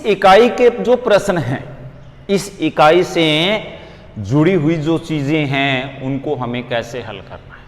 इकाई के जो प्रश्न हैं, इस इकाई से जुड़ी हुई जो चीजें हैं उनको हमें कैसे हल करना है।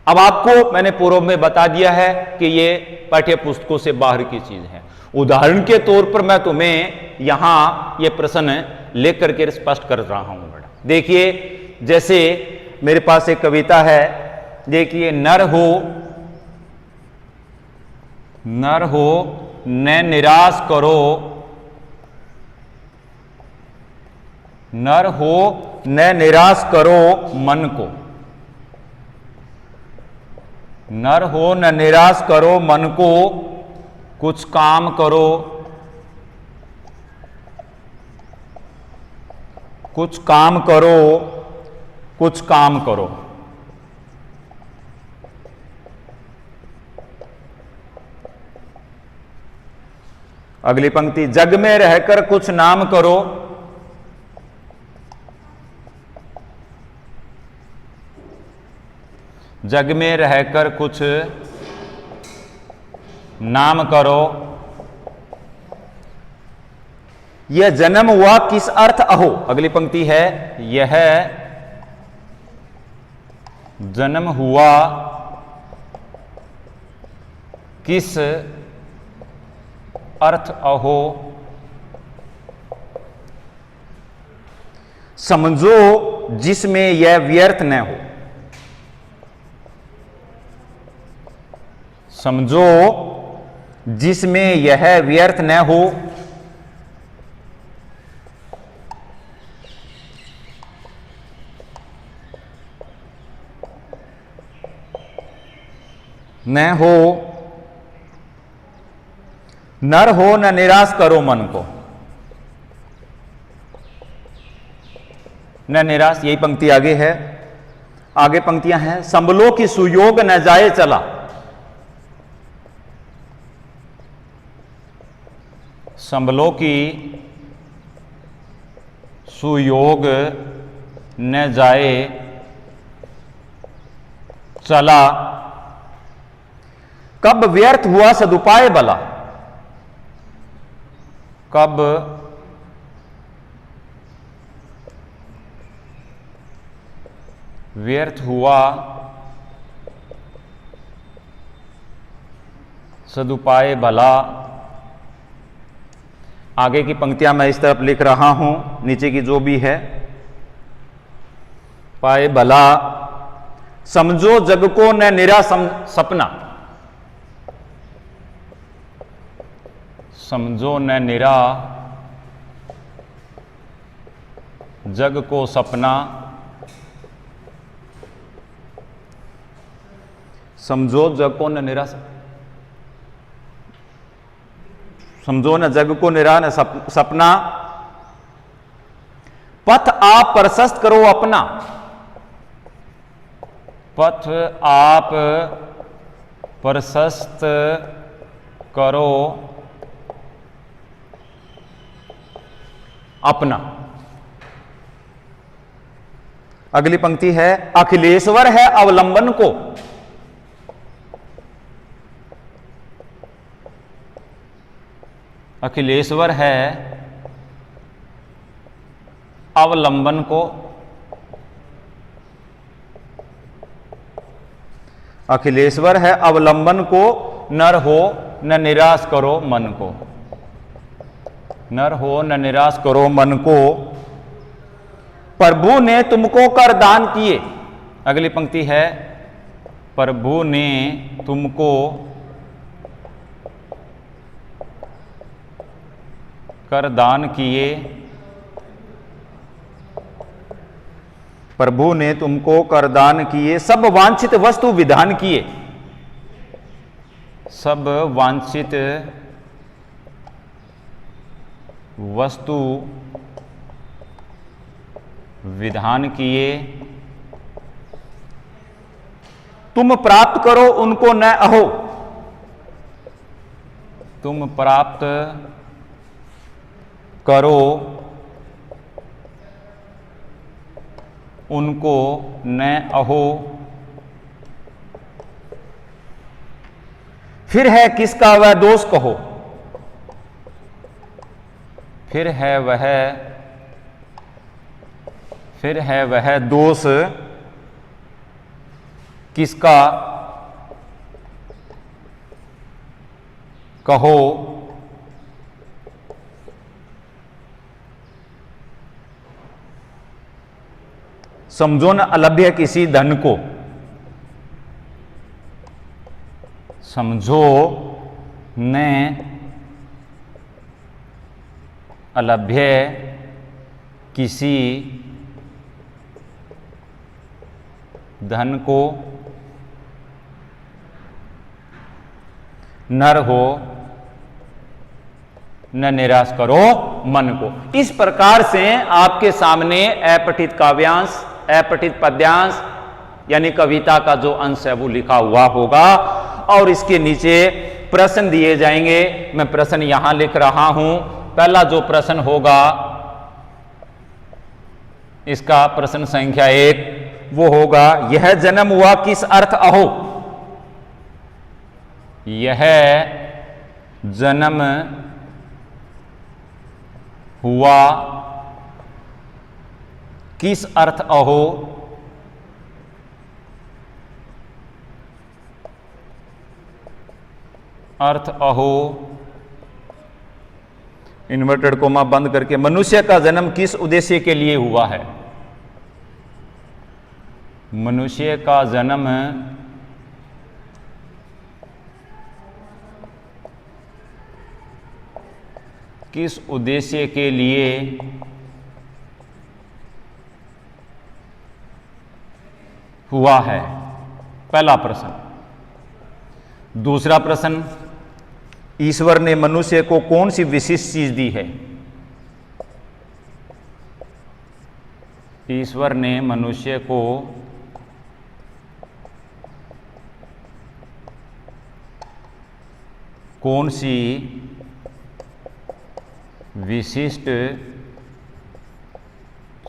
अब आपको मैंने पूर्व में बता दिया है कि ये पाठ्य पुस्तकों से बाहर की चीज है। उदाहरण के तौर पर मैं तुम्हें यहां ये प्रश्न लेकर के स्पष्ट कर रहा हूं। देखिए, जैसे मेरे पास एक कविता है, देखिए, नर हो न निराश करो, नर हो न निराश करो मन को, नर हो न निराश करो मन को, कुछ काम करो, कुछ काम करो, कुछ काम करो। अगली पंक्ति, जग में रहकर कुछ नाम करो, जग में रहकर कुछ नाम करो। यह जन्म हुआ किस अर्थ अहो। अगली पंक्ति है, यह जन्म हुआ किस अर्थ अहो, समझो जिसमें यह व्यर्थ न हो, समझो जिसमें यह व्यर्थ न हो। न हो, नर हो न निराश करो मन को, न निराश, यही पंक्ति आगे है। आगे पंक्तियां हैं, संभलो की सुयोग न जाए चला, संभलो की सुयोग न जाए चला, कब व्यर्थ हुआ सदुपाय भला, कब व्यर्थ हुआ सदुपाय भला। आगे की पंक्तियां मैं इस तरफ लिख रहा हूं, नीचे की जो भी है, पाए भला, समझो जग को न निरा सपना, समझो न निरा जग को सपना, समझो जग को न निरा, समझो न जग को निरा न सपना, पथ आप प्रशस्त करो अपना, पथ आप प्रशस्त करो अपना। अगली पंक्ति है, अखिलेश्वर है अवलंबन को, अखिलेश्वर है अवलंबन को, अखिलेश्वर है अवलंबन को, नर हो न निराश करो मन को, नर हो न निराश करो मन को, प्रभु ने तुमको कर दान किए। अगली पंक्ति है, प्रभु ने तुमको कर दान किए, प्रभु ने तुमको कर दान किए, सब वांछित वस्तु विधान किए, सब वांछित वस्तु विधान किए, तुम प्राप्त करो उनको न अहो, तुम प्राप्त करो उनको न अहो। फिर है किसका वह दोष कहो, फिर है वह दोष किसका कहो समझो न अलभ्य किसी धन को, समझो न अलभ्य किसी धन को, नर हो न निराश करो मन को। इस प्रकार से आपके सामने अपठित काव्यांश, अपठित पद्यांश यानी कविता का जो अंश है वो लिखा हुआ होगा और इसके नीचे प्रश्न दिए जाएंगे। मैं प्रश्न यहां लिख रहा हूं। पहला जो प्रश्न होगा इसका प्रश्न संख्या 1 वो होगा, यह जन्म हुआ किस अर्थ अहो। यह जन्म हुआ किस अर्थ अहो। अर्थ अहो इन्वर्टेड कोमा बंद करके, मनुष्य का जन्म किस उद्देश्य के लिए हुआ है। मनुष्य का जन्म किस उद्देश्य के लिए हुआ है, पहला प्रश्न। दूसरा प्रश्न, ईश्वर ने मनुष्य को कौन सी विशिष्ट चीज दी है। ईश्वर ने मनुष्य को कौन सी विशिष्ट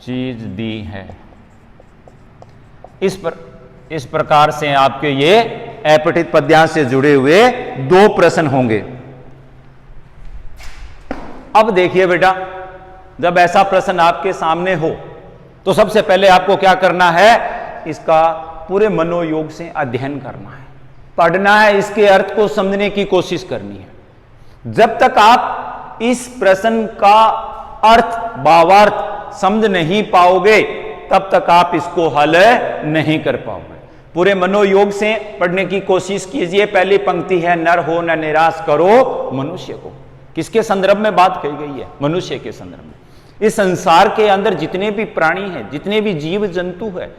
चीज दी है। इस प्रकार से आपके ये अपठित पद्यांश से जुड़े हुए 2 प्रश्न होंगे। अब देखिए बेटा, जब ऐसा प्रश्न आपके सामने हो तो सबसे पहले आपको क्या करना है, इसका पूरे मनोयोग से अध्ययन करना है, पढ़ना है, इसके अर्थ को समझने की कोशिश करनी है। जब तक आप इस प्रश्न का अर्थ भावार्थ समझ नहीं पाओगे तब तक आप इसको हल नहीं कर पाओगे। पूरे मनोयोग से पढ़ने की कोशिश कीजिए। पहली पंक्ति है, नर हो न निराश करो मनुष्य को। किसके संदर्भ में बात कही गई है? मनुष्य के संदर्भ में। इस संसार के अंदर जितने भी प्राणी हैं, जितने भी जीव जंतु है,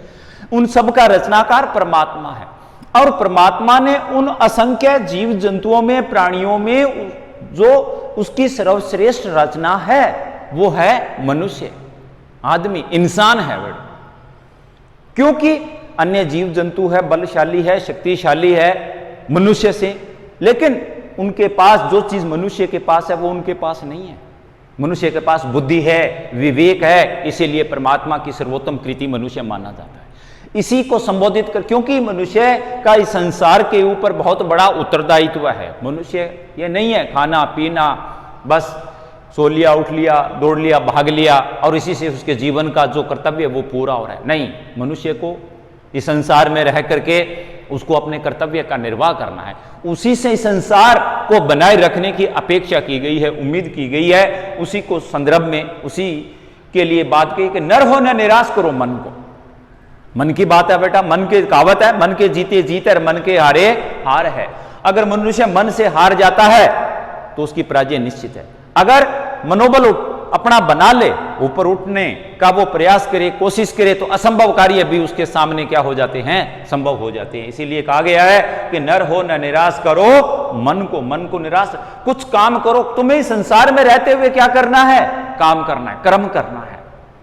उन सब का रचनाकार परमात्मा है और परमात्मा ने उन असंख्य जीव जंतुओं में, प्राणियों में जो उसकी सर्वश्रेष्ठ रचना है वो है मनुष्य, आदमी, इंसान है बेटा। क्योंकि अन्य जीव जंतु है, बलशाली है, शक्तिशाली है मनुष्य से, लेकिन उनके पास जो चीज मनुष्य के पास है वो उनके पास नहीं है। मनुष्य के पास बुद्धि है, विवेक है, इसीलिए परमात्मा की सर्वोत्तम कृति मनुष्य माना जाता है। इसी को संबोधित कर, क्योंकि मनुष्य का इस संसार के ऊपर बहुत बड़ा उत्तरदायित्व है। मनुष्य ये नहीं है खाना पीना, बस सो लिया, उठ लिया, दौड़ लिया, भाग लिया और इसी से उसके जीवन का जो कर्तव्य है वो पूरा हो रहा है। नहीं, मनुष्य को इस संसार में रह करके उसको अपने कर्तव्य का निर्वाह करना है। उसी से इस संसार को बनाए रखने की अपेक्षा की गई है, उम्मीद की गई है। उसी को संदर्भ में, उसी के लिए बात कही कि नर हो न निराश करो मन को। मन की बात है बेटा, मन की कहावत है, मन के जीते जीत और मन के हारे हार है। अगर मनुष्य मन से हार जाता है तो उसकी पराजय निश्चित है। अगर मनोबल अपना बना ले, ऊपर उठने का वो प्रयास करे, कोशिश करे, तो असंभव कार्य भी उसके सामने क्या हो जाते हैं, संभव हो जाते हैं। इसीलिए कहा गया है कि नर हो न निराश करो मन को। मन को निराश, कुछ काम करो। तुम्हें संसार में रहते हुए क्या करना है? काम करना है, कर्म करना है।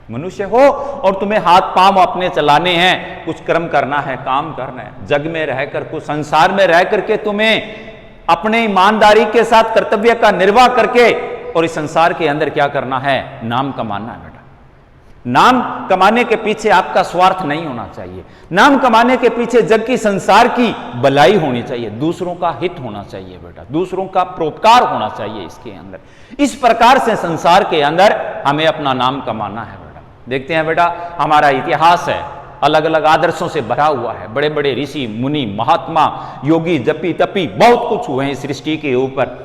मनुष्य हो और तुम्हें हाथ पांव अपने चलाने हैं, कुछ कर्म करना है, काम करना है। जग में रहकर, कुछ संसार में रह करके तुम्हें अपने ईमानदारी के साथ कर्तव्य का निर्वाह करके और इस संसार के अंदर क्या करना है? नाम कमाना है बेटा। नाम कमाने के पीछे आपका स्वार्थ नहीं होना चाहिए। नाम कमाने के पीछे जग की, संसार की भलाई होनी चाहिए, दूसरों का हित होना चाहिए बेटा, दूसरों का परोपकार होना चाहिए इसके अंदर। इस प्रकार से संसार के अंदर हमें अपना नाम कमाना है बेटा। देखते हैं बेटा, हमारा इतिहास है अलग अलग आदर्शों से भरा हुआ है। बड़े बड़े ऋषि मुनि, महात्मा, योगी, जपी तपी बहुत कुछ हुए हैं सृष्टि के ऊपर।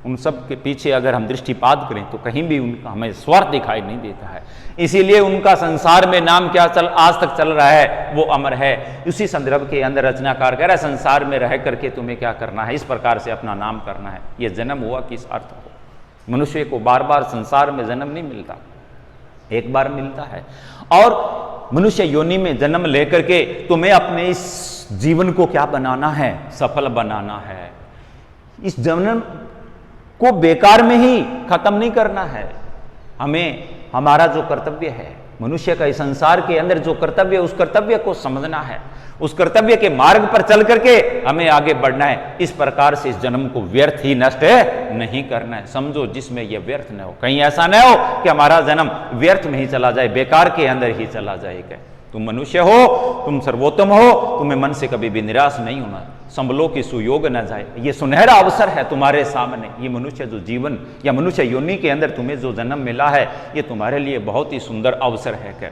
उन सब के पीछे अगर हम दृष्टिपात करें तो कहीं भी उनका हमें स्वार्थ दिखाई नहीं देता है। इसीलिए उनका संसार में नाम क्या आज तक चल रहा है, वो अमर है। उसी संदर्भ के अंदर रचनाकार कह रहा है, संसार में रह करके तुम्हें क्या करना है, इस प्रकार से अपना नाम करना है। ये जन्म हुआ किस अर्थ को? मनुष्य को बार बार संसार में जन्म नहीं मिलता, एक बार मिलता है। और मनुष्य योनि में जन्म लेकर के तुम्हें अपने इस जीवन को क्या बनाना है, सफल बनाना है। इस जन्म को बेकार में ही खत्म नहीं करना है। हमें हमारा जो कर्तव्य है, मनुष्य का इस संसार के अंदर जो कर्तव्य है, उस कर्तव्य को समझना है, उस कर्तव्य के मार्ग पर चल करके हमें आगे बढ़ना है। इस प्रकार से इस जन्म को व्यर्थ ही नष्ट नहीं करना है। समझो जिसमें यह व्यर्थ न हो, कहीं ऐसा न हो कि हमारा जन्म व्यर्थ में ही चला जाए, बेकार के अंदर ही चला जाएगा। तुम मनुष्य हो, तुम सर्वोत्तम हो, तुम्हें मन से कभी भी निराश नहीं होना। संभलो की सुयोग न जाए, ये सुनहरा अवसर है तुम्हारे सामने। ये मनुष्य जो जीवन या मनुष्य योनि के अंदर तुम्हें जो जन्म मिला है, ये तुम्हारे लिए बहुत ही सुंदर अवसर है। क्या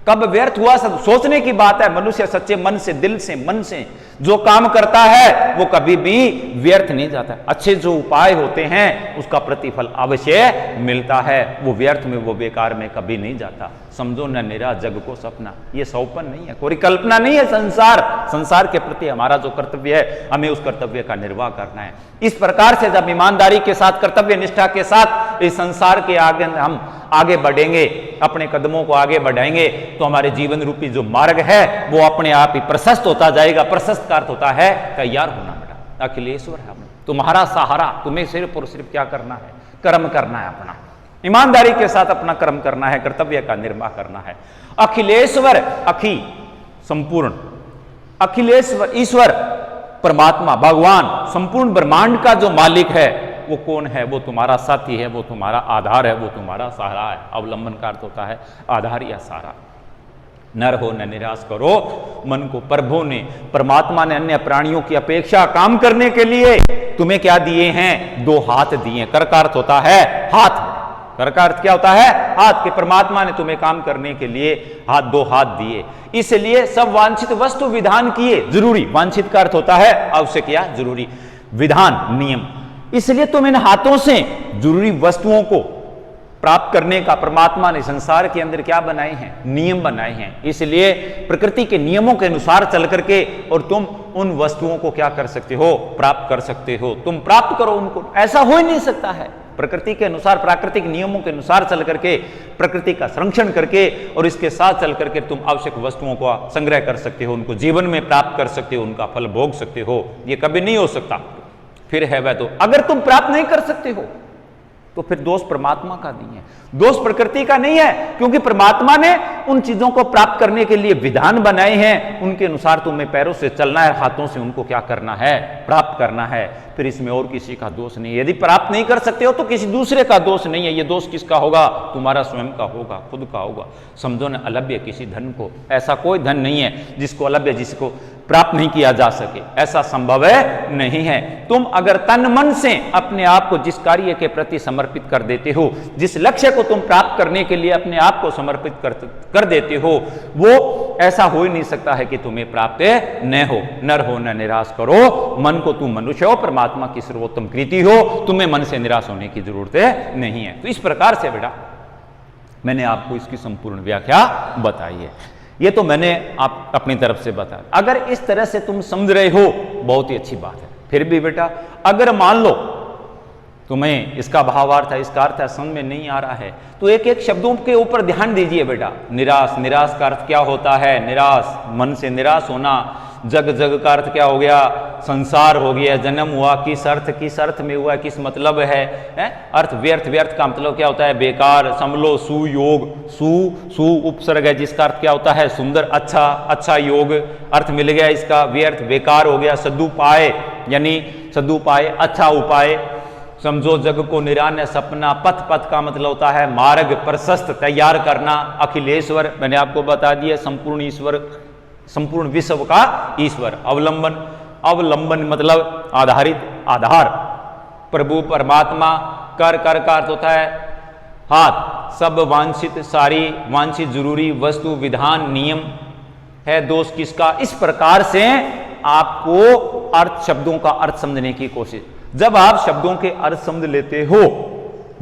कब व्यर्थ हुआ सब सोचने की बात है। मनुष्य सच्चे मन से, दिल से, मन से जो काम करता है वो कभी भी व्यर्थ नहीं जाता। अच्छे जो उपाय होते हैं उसका प्रतिफल अवश्य मिलता है, वो व्यर्थ में, वो बेकार में कभी नहीं जाता। समझो न निरा जग को सपना, ये सौपन नहीं है, कोई कल्पना नहीं है। संसार के प्रति हमारा जो कर्तव्य है, हमें उस कर्तव्य का निर्वाह करना है। इस प्रकार से जब ईमानदारी के साथ, कर्तव्य निष्ठा के साथ इस संसार के आगे हम आगे बढ़ेंगे, अपने कदमों को आगे बढ़ाएंगे, तो हमारे जीवन रूपी जो मार्ग है वो अपने आप ही प्रशस्त होता जाएगा। प्रशस्त का अर्थ होता है तैयार होना बेटा। अखिलेश्वर है तुम्हारा सहारा, तुम्हें सिर्फ और सिर्फ क्या करना है, कर्म करना है, अपना ईमानदारी के साथ अपना कर्म करना है, कर्तव्य का निर्वाह करना है। अखिलेश्वर, अखि संपूर्ण, अखिलेश्वर ईश्वर परमात्मा भगवान संपूर्ण ब्रह्मांड का जो मालिक है वो कौन है? वो तुम्हारा साथी है, वो तुम्हारा आधार है, वो तुम्हारा सहारा है। अवलंबन का अर्थ होता है आधार या सहारा। नर हो न निराश करो मन को, प्रभु ने, परमात्मा ने अन्य प्राणियों की अपेक्षा काम करने के लिए तुम्हें क्या दिए हैं? दो हाथ दिए। कर का अर्थ होता है हाथ, कर का अर्थ क्या होता है? हाथ। के परमात्मा ने तुम्हें काम करने के लिए दो हाथ दिए, इसलिए सब वांछित वस्तु विधान किए। जरूरी, वांछित का अर्थ होता है आवश्यक या जरूरी, विधान नियम। इसलिए तुम इन हाथों से जरूरी वस्तुओं को प्राप्त करने का परमात्मा ने संसार के अंदर क्या बनाए हैं? नियम बनाए हैं। इसलिए प्रकृति के नियमों के अनुसार चल करके और तुम उन वस्तुओं को क्या कर सकते हो? प्राप्त कर सकते हो। तुम प्राप्त करो उनको, ऐसा हो ही नहीं सकता है। प्रकृति के अनुसार, प्राकृतिक नियमों के अनुसार चल करके, प्रकृति का संरक्षण करके और इसके साथ चल करके तुम आवश्यक वस्तुओं को संग्रह कर सकते हो, उनको जीवन में प्राप्त कर सकते हो, उनका फल भोग सकते हो। ये कभी नहीं हो सकता। फिर है वह तो, अगर तुम प्राप्त नहीं कर सकते हो तो फिर दोष परमात्मा का नहीं है, दोष प्रकृति का नहीं है, क्योंकि परमात्मा ने उन चीजों को प्राप्त करने के लिए विधान बनाए हैं। उनके अनुसार तुम्हें पैरों से चलना है, हाथों से उनको क्या करना है? प्राप्त करना है। फिर इसमें और किसी का दोष नहीं है। यदि प्राप्त नहीं कर सकते हो तो किसी दूसरे का दोष नहीं है। ये दोष किसका होगा? तुम्हारा स्वयं का होगा, खुद का होगा। समझो न अलभ्य किसी धन को, ऐसा कोई धन नहीं है जिसको अलभ्य, जिसको प्राप्त नहीं किया जा सके, ऐसा संभव है नहीं है। तुम अगर तन मन से अपने आप को जिस कार्य के प्रति समर्पित कर देते हो, जिस लक्ष्य को तुम प्राप्त करने के लिए अपने आप को समर्पित कर देते हो, वो ऐसा हो ही नहीं सकता है कि तुम्हें प्राप्त न हो। नर हो न निराश करो मन को, तुम मनुष्य हो, परमात्मा की सर्वोत्तम कृति हो, तुम्हें मन से निराश होने की जरूरत नहीं है। तो इस प्रकार से बेटा मैंने आपको इसकी संपूर्ण व्याख्या बताई है। ये तो मैंने आप अपनी तरफ से बताया। अगर इस तरह से तुम समझ रहे हो बहुत ही अच्छी बात है। फिर भी बेटा अगर मान लो तुम्हें इसका भावार्थ है, इसका अर्थ है समझ में नहीं आ रहा है, तो एक एक शब्दों के ऊपर ध्यान दीजिए बेटा। निराश, निराश का अर्थ क्या होता है? निराश, मन से निराश होना। जग, जग का अर्थ क्या हो गया? संसार हो गया। जन्म हुआ, किस अर्थ में हुआ, किस मतलब है? अर्थ व्यर्थ, व्यर्थ का मतलब क्या होता है? बेकार। समलो, सुयोग, सु उपसर्ग है जिसका अर्थ क्या होता है? सुंदर, अच्छा, अच्छा योग अर्थ मिल गया इसका। व्यर्थ, बेकार हो गया। सदुपाय यानी सदुपाय, अच्छा उपाय। समझो जग को निरान्य सपना, पथ पथ का मतलब होता है मार्ग प्रशस्त तैयार करना। अखिलेश्वर मैंने आपको बता दिया, संपूर्ण ईश्वर, संपूर्ण विश्व का ईश्वर। अवलंबन, अवलंबन मतलब आधारित, आधार। प्रभु परमात्मा, कर कर का अर्थ होता है हाथ। सब वांछित, सारी वांछित जरूरी वस्तु, विधान, नियम है दोष किसका। इस प्रकार से आपको अर्थ, शब्दों का अर्थ समझने की कोशिश। जब आप शब्दों के अर्थ समझ लेते हो,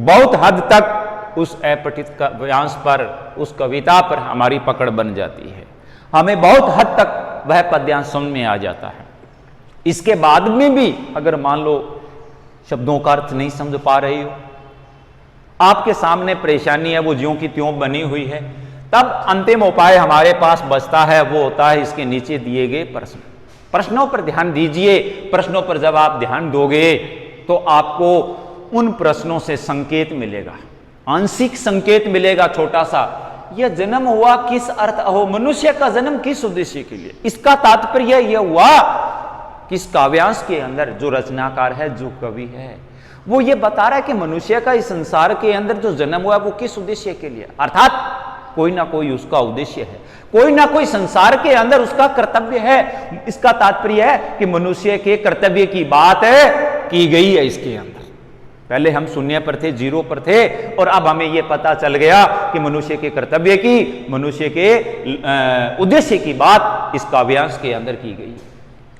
बहुत हद तक उस अपठित वाक्यांश पर, उस कविता पर हमारी पकड़ बन जाती है। हमें बहुत हद तक वह पद्यांश समझ में आ जाता है। इसके बाद में भी अगर मान लो शब्दों का अर्थ नहीं समझ पा रही हो, आपके सामने परेशानी है, वो ज्यों की त्यों बनी हुई है, तब अंतिम उपाय हमारे पास बचता है, वो होता है इसके नीचे दिए गए प्रश्न। प्रश्नों पर ध्यान दीजिए। प्रश्नों पर जब आप ध्यान दोगे तो आपको उन प्रश्नों से संकेत मिलेगा, आंशिक संकेत मिलेगा छोटा सा। यह जन्म हुआ किस अर्थ हो, मनुष्य का जन्म किस उद्देश्य के लिए। इसका तात्पर्य यह हुआ किस काव्यांश के अंदर जो रचनाकार है, जो कवि है, वो ये बता रहा है कि मनुष्य का इस संसार के अंदर जो जन्म हुआ वो किस उद्देश्य के लिए। अर्थात कोई ना कोई उसका उद्देश्य है, कोई ना कोई संसार के अंदर उसका कर्तव्य है। इसका तात्पर्य है कि मनुष्य के कर्तव्य की बात की गई है इसके अंदर। पहले हम शून्य पर थे, जीरो पर थे, और अब हमें यह पता चल गया कि मनुष्य के कर्तव्य की, मनुष्य के उद्देश्य की बात इस काव्यांश के अंदर की गई है।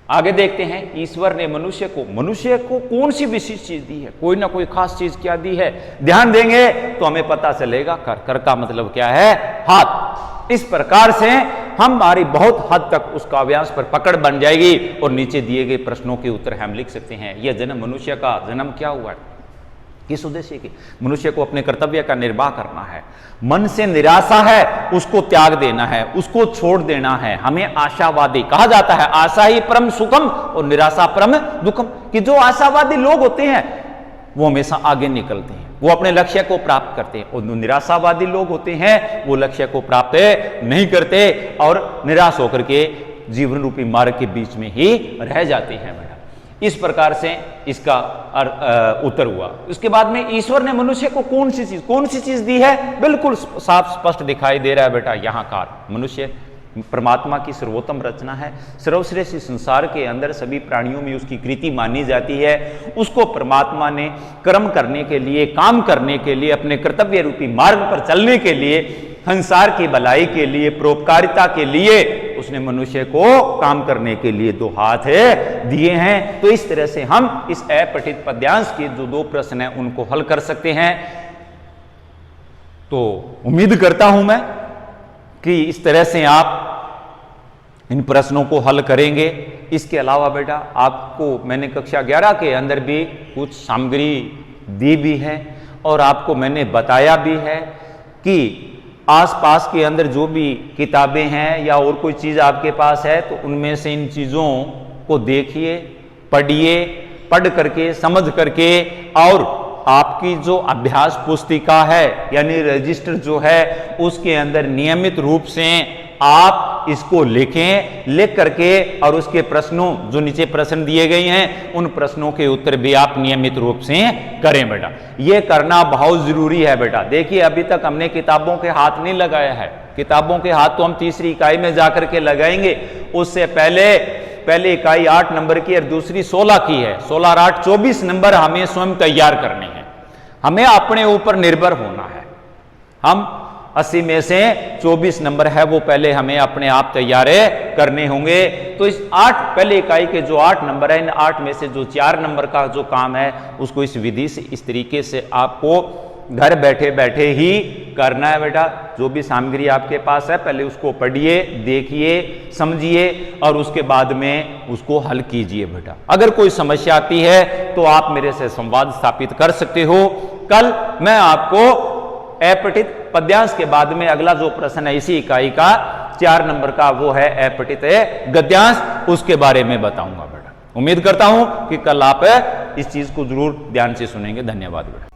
आगे देखते हैं, ईश्वर ने मनुष्य को कौन सी विशेष चीज दी है, कोई ना कोई खास चीज क्या दी है। ध्यान देंगे तो हमें पता चलेगा। कर का मतलब क्या है, हाथ। इस प्रकार से हमारी बहुत हद तक उस काव्यांश पर पकड़ बन जाएगी और नीचे दिए गए प्रश्नों के उत्तर हम लिख सकते हैं। यह जन्म, मनुष्य का जन्म क्या हुआ है, किस उद्देश्य की। मनुष्य को अपने कर्तव्य का निर्वाह करना है। मन से निराशा है उसको त्याग देना है, उसको छोड़ देना है। हमें आशावादी कहा जाता है। आशा ही परम सुखम और निराशा परम दुखम। कि जो आशावादी लोग होते हैं वो हमेशा आगे निकलते हैं, वो अपने लक्ष्य को प्राप्त करते हैं, और निराशावादी लोग होते हैं वो लक्ष्य को प्राप्त नहीं करते और निराश होकर के जीवन रूपी मार्ग के बीच में ही रह जाते हैं। इस प्रकार से इसका उत्तर हुआ। उसके बाद में ईश्वर ने मनुष्य को कौन सी चीज दी है, बिल्कुल साफ स्पष्ट दिखाई दे रहा है बेटा। यहाँ का मनुष्य परमात्मा की सर्वोत्तम रचना है, सर्वश्रेष्ठ संसार के अंदर सभी प्राणियों में उसकी कृति मानी जाती है। उसको परमात्मा ने कर्म करने के लिए, काम करने के लिए, अपने कर्तव्य रूपी मार्ग पर चलने के लिए, संसार की भलाई के लिए, परोपकारिता के लिए उसने मनुष्य को काम करने के लिए दो हाथ दिए हैं। तो इस तरह से हम इस अपठित पद्यांश के जो दो प्रश्न हैं उनको हल कर सकते हैं। तो उम्मीद करता हूं मैं कि इस तरह से आप इन प्रश्नों को हल करेंगे। इसके अलावा बेटा आपको मैंने कक्षा 11 के अंदर भी कुछ सामग्री दी भी है और आपको मैंने बताया भी है कि आसपास के अंदर जो भी किताबें हैं या और कोई चीज़ आपके पास है तो उनमें से इन चीज़ों को देखिए, पढ़िए, पढ़ करके, समझ करके, और आपकी जो अभ्यास पुस्तिका है यानी रजिस्टर जो है उसके अंदर नियमित रूप से आप इसको लिखें, लिख करके और उसके प्रश्नों जो नीचे प्रश्न दिए गए हैं उन प्रश्नों के उत्तर भी आप नियमित रूप से करें बेटा। ये करना बहुत जरूरी है बेटा। देखिए अभी तक हमने किताबों के हाथ नहीं लगाया है, किताबों के हाथ तो हम तीसरी इकाई में जाकर के लगाएंगे। उससे पहले इकाई 8 नंबर की और दूसरी 16 की है। 16 और 8 24 नंबर हमें स्वयं तैयार करने हैं। हमें अपने ऊपर निर्भर होना है। हम 80 में से 24 नंबर है वो पहले हमें अपने आप तैयार करने होंगे। तो इस 8 पहले इकाई के जो 8 नंबर है, इन 8 में से जो 4 नंबर का जो काम है उसको इस विधि से, इस तरीके से आपको घर बैठे बैठे ही करना है बेटा। जो भी सामग्री आपके पास है पहले उसको पढ़िए, देखिए, समझिए और उसके बाद में उसको हल कीजिए बेटा। अगर कोई समस्या आती है तो आप मेरे से संवाद स्थापित कर सकते हो। कल मैं आपको अपठित पद्यांश के बाद में अगला जो प्रश्न है इसी इकाई का 4 नंबर का वो है अपठित गद्यांश, उसके बारे में बताऊंगा बेटा। उम्मीद करता हूं कि कल आप इस चीज को जरूर ध्यान से सुनेंगे। धन्यवाद बेटा।